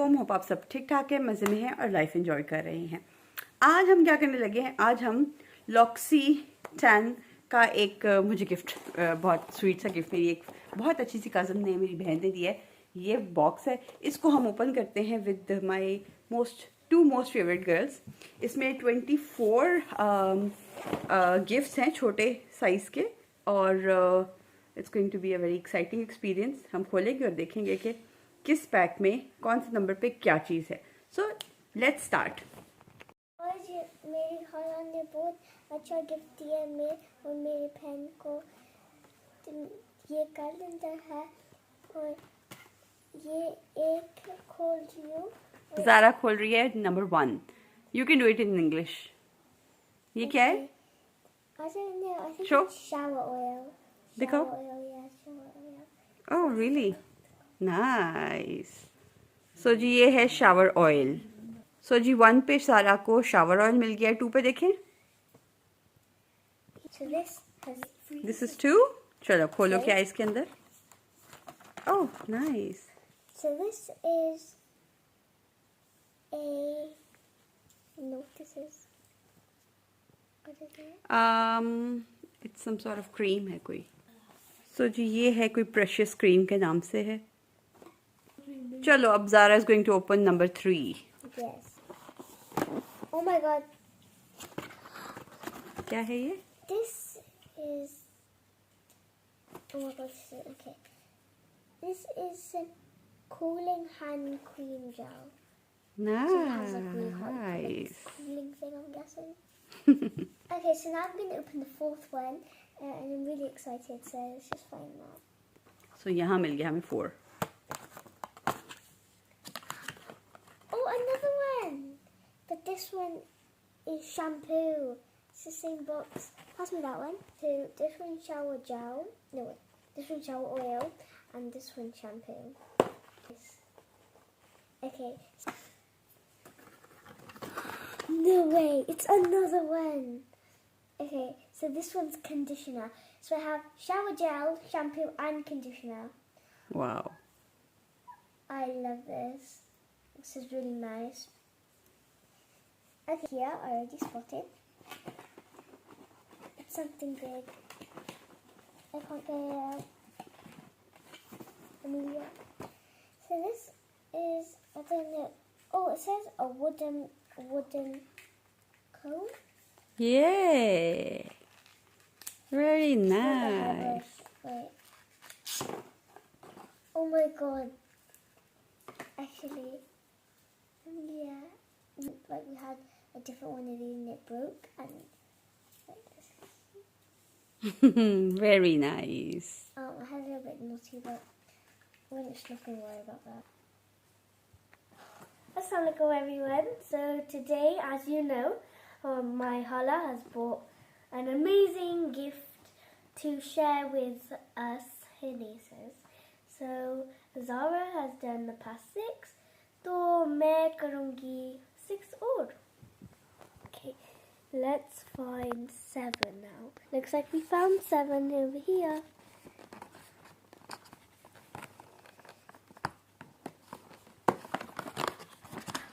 वालेकुम, होप आप सब ठीक ठाक है, मज़े में हैं और लाइफ एंजॉय कर रहे हैं। आज हम क्या करने लगे हैं, आज हम लॉक्सीटैन का एक मुझे गिफ्ट, बहुत स्वीट सा गिफ्ट मेरी एक बहुत अच्छी सी कज़न ने, मेरी बहन ने दिया है। ये बॉक्स है, इसको हम ओपन करते हैं with my two most favourite girls. इसमें 24 गिफ्ट्स हैं छोटे साइज़ के और it's going to be a very exciting experience. हम खोलेंगे और देखेंगे कि किस पैक में कौन से नंबर पे क्या चीज़ है। So let's start. आज मेरी खाला ने बहुत अच्छा गिफ्ट दिया मैं और मेरी बहन को। ये कैलेंडर है और ये एक खोल रही हूँ। ज़ारा खोल रही है number 1। You can do it in English. ये क्या है? I don't know. I think Sure. it's shower oil. दिखाओ। Shower oil, yeah, shower oil. Oh really nice. So जी ये है शावर ऑयल। सो जी 1 पे सारा को शावर ऑयल मिल गया है। 2 पे देखें। So this is 2। चलो खोलो, क्या है इसके अंदर? Oh nice. So this is a notices. What is it? It's some sort of cream है कोई। सो जी ये है कोई प्रेशियस क्रीम के नाम से है। चलो अब Zara is going to open number 3। Yes. Oh my God. क्या है ये? This is. Oh my God. Okay. This is a cooling hand cream gel. So it has like really hot Nice. cooling thing, I'm guessing. Okay, so now I'm going to open the fourth one, and I'm really excited. So let's just find that. So यहाँ मिल गया हमें 4। Oh, another one. But this one is shampoo. It's the same box. Pass me that one. So this one shower gel. No wait. This one shower oil, and this one shampoo. Okay. No way. It's another one. Okay. So this one's conditioner. So I have shower gel, shampoo, and conditioner. Wow. I love this. This is really nice. Okay, here I already spotted. It's something big. I can't get it out. Amelia. So this is, I don't know. Oh, it says a wooden comb. Yeah. Very nice. Wait. Oh my God. Actually, yeah. Like we had a different one of these and it broke and like this. Very nice. I had a little bit naughty, but I wasn't looking worried about that. Assalamualaikum everyone. So today, as you know, my hala has bought an amazing gift to share with us, her nieces. So Zara has done the past 6, so मैं करूँगी 6 और. Okay, let's find 7 now. Looks like we found 7 over here.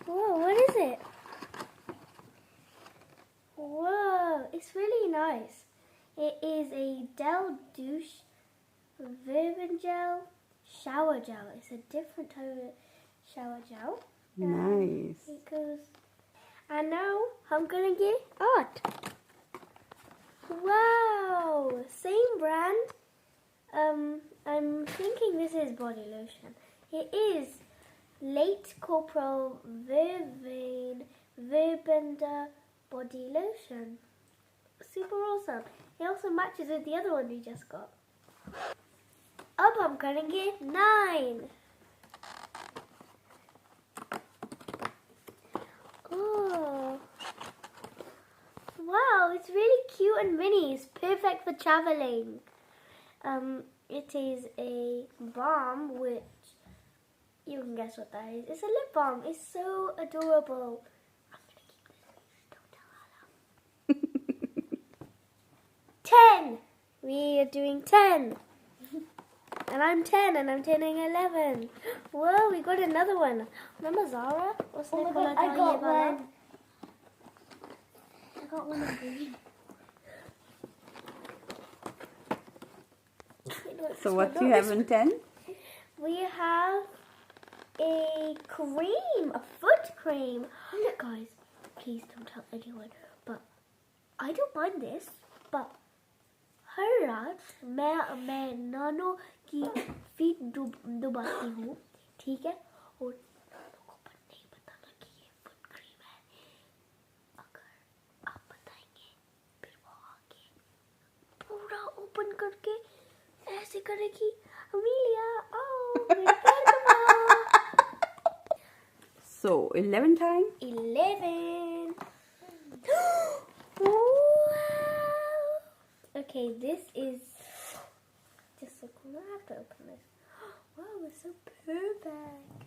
Whoa, what is it? Whoa, it's really nice. It is a Del Douche Verben Gel shower gel. It's a different type of shower gel. Nice. It goes. And now I'm gonna get art. Wow, same brand. I'm thinking this is body lotion. It is Late Corporal Verbender body lotion. Super awesome. It also matches with the other one we just got. Up I'm gonna get 9. Oh. Wow, it's really cute and mini. It's perfect for traveling. It is a balm which you can guess what that is. It's a lip balm. It's so adorable. I'm gonna keep this. Don't tell Hala. 10. We are doing 10. And I'm 10 and I'm turning 11. Whoa, we got another one. Remember Zara? What's Oh my God, I got one. I got one of these. So what do you have in 10? We have a cream, a foot cream. Look, guys, please don't tell anyone. But I don't mind this. But हर रात मैं नानो की feet डुबाती हूँ, ठीक है? और नानो को पर नहीं बताना कि ये फुट क्रीम है. अगर आप बताएंगे, फिर वो आके पूरा ओपन करके ऐसे करेगी. Amelia, oh, मेरे पैर दबा. So 11 time. 11. Wow. Okay, this is just so cool. I have to open this. Wow, it's so perfect.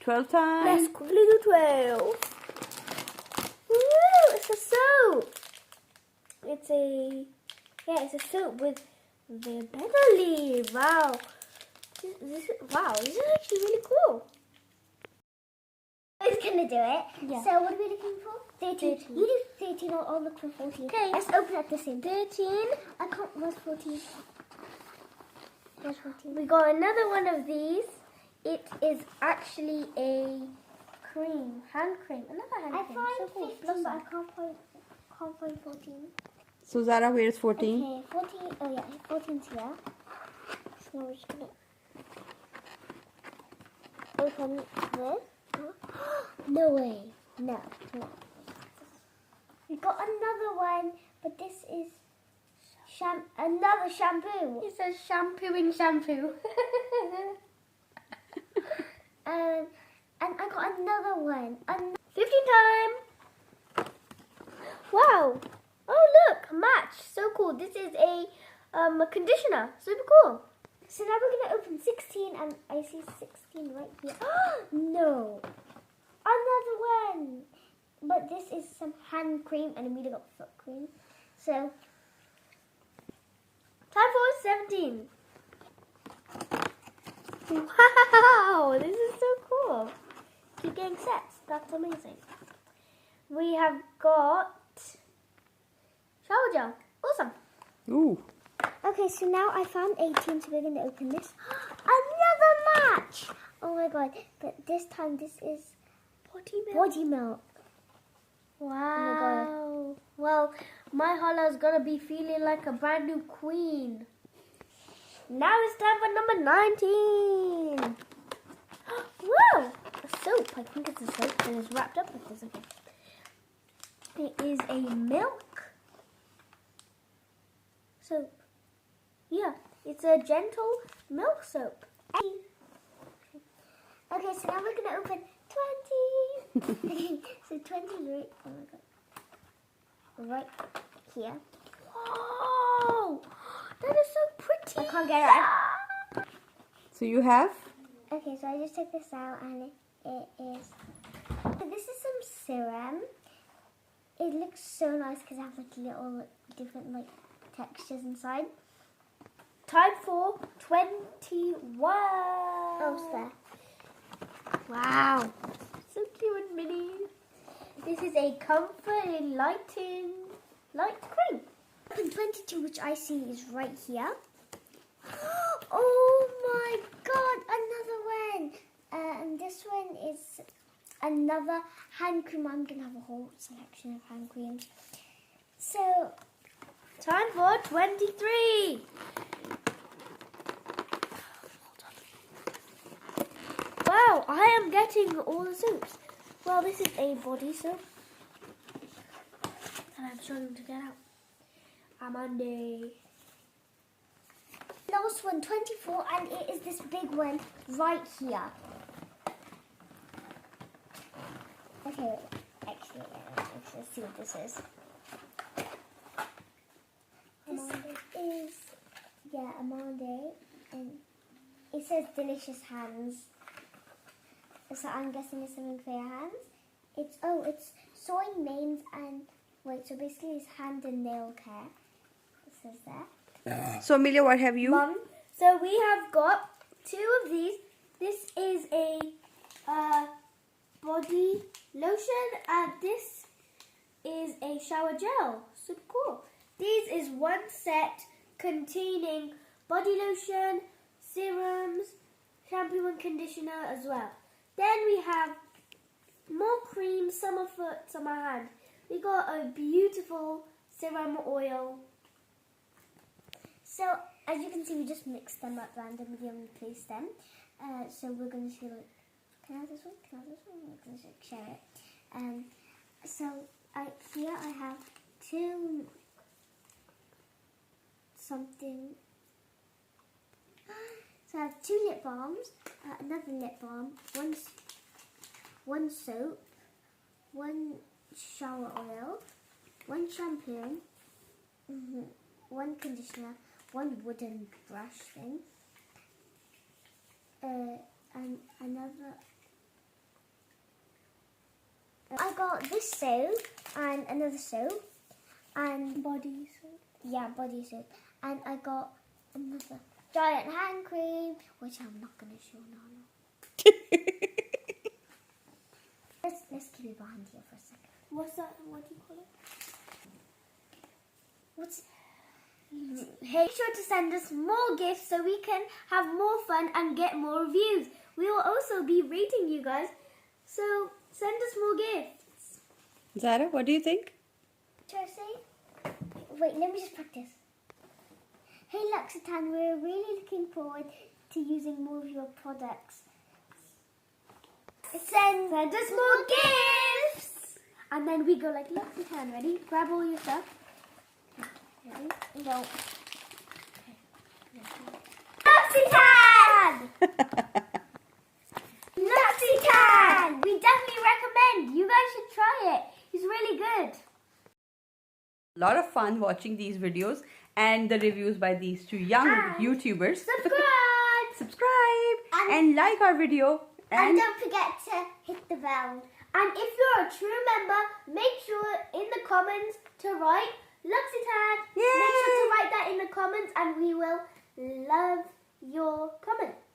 12 time. Let's quickly do 12. Woo! It's a soap. It's a soap with the Beverly. Wow. This is actually really cool. Who's gonna do it? Yeah. So what are we looking for? 13. 13. You do 13, I'll look for 14. Okay. Let's open at the same time. 13. I can't, where's 14? Where's 14? We got another one of these. It is actually a cream, hand cream. Another hand I cream. find So cool. 15, but I can't find 14. So Zara, where's 14? Okay, 14, oh yeah, 14's here. So now we're just gonna open this. No way. No. We got another one, but this is another shampoo. It says shampooing shampoo. And I got another one. 15 time. Wow. Oh look, match. So cool. This is a conditioner. Super cool. So now we're going to open 16, and I see 16 right here. No. Another one. But this is some hand cream, and Amelia got foot cream. So, Time for 17. Wow, this is so cool. Keep getting sets. That's amazing. We have got shower gel. Awesome. Ooh. okay, so now I found 18, so we're going to open this. Another match. Oh my god. But this time, this is body milk. Wow. Well, my Hala's gonna be feeling like a brand new queen. Now it's time for number 19. Whoa! A soap. I think it's a soap that is wrapped up with this. Okay. It is a milk soap. Yeah, it's a gentle milk soap. Okay, so now we're going to open 20. So 20 is right, oh my god, right here. Whoa! That is so pretty. I can't get it out. So you have? Okay, so I just took this out, and it is, so this is some serum. It looks so nice because it has like little different like textures inside. Time for 21. Oh, it's there. Wow. So cute and mini. This is a comfort enlightened light cream. Open 22, which I see is right here. Oh my god, another one. And this one is another hand cream. I'm going to have a whole selection of hand creams. So, Time for 23. Wow, I am getting all the soaps. Well, this is a body soap that I'm struggling to get out. Amande. last one, 24, and it is this big one right here. Okay, actually, let's see what this is. This is, yeah, Amande, and it says delicious hands. So I'm guessing it's something for your hands. It's soy, names, and wait, so basically it's hand and nail care. It says there. So Amelia, what have you? Mum, so we have got 2 of these. This is a body lotion and this is a shower gel. Super cool. This is one set containing body lotion, serums, shampoo and conditioner as well. Then we have more cream, summer foot, summer hand. We got a beautiful serum oil. So, as you can see, we just mixed them up randomly and we placed them. So we're going to show it. Can I have this one? Can I have this one? We're going to share it. Here I have 2 something. So I have 2 lip balms, another lip balm, one soap, 1 shower oil, 1 shampoo, 1 conditioner, 1 wooden brush thing, and another. I got this soap and another soap and Body soap. yeah, body soap, and I got another giant hand cream, which I'm not going to show now. Let's keep it behind here for a second. What's that? What do you call it? Make sure to send us more gifts so we can have more fun and get more reviews. We will also be rating you guys, so send us more gifts. Zara, what do you think? Shall I say? Wait, let me just practice. Hey L'Occitane, we're really looking forward to using more of your products. Send us more gifts! And then we go like L'Occitane. Ready? Grab all your stuff. Ready? Go. L'Occitane! L'Occitane! We definitely recommend. You guys should try it. It's really good. A lot of fun watching these videos and the reviews by these 2 young YouTubers. Subscribe! And like our video. And don't forget to hit the bell. And if you're a true member, make sure in the comments to write L'Occitane. Yay! Make sure to write that in the comments and we will love your comments.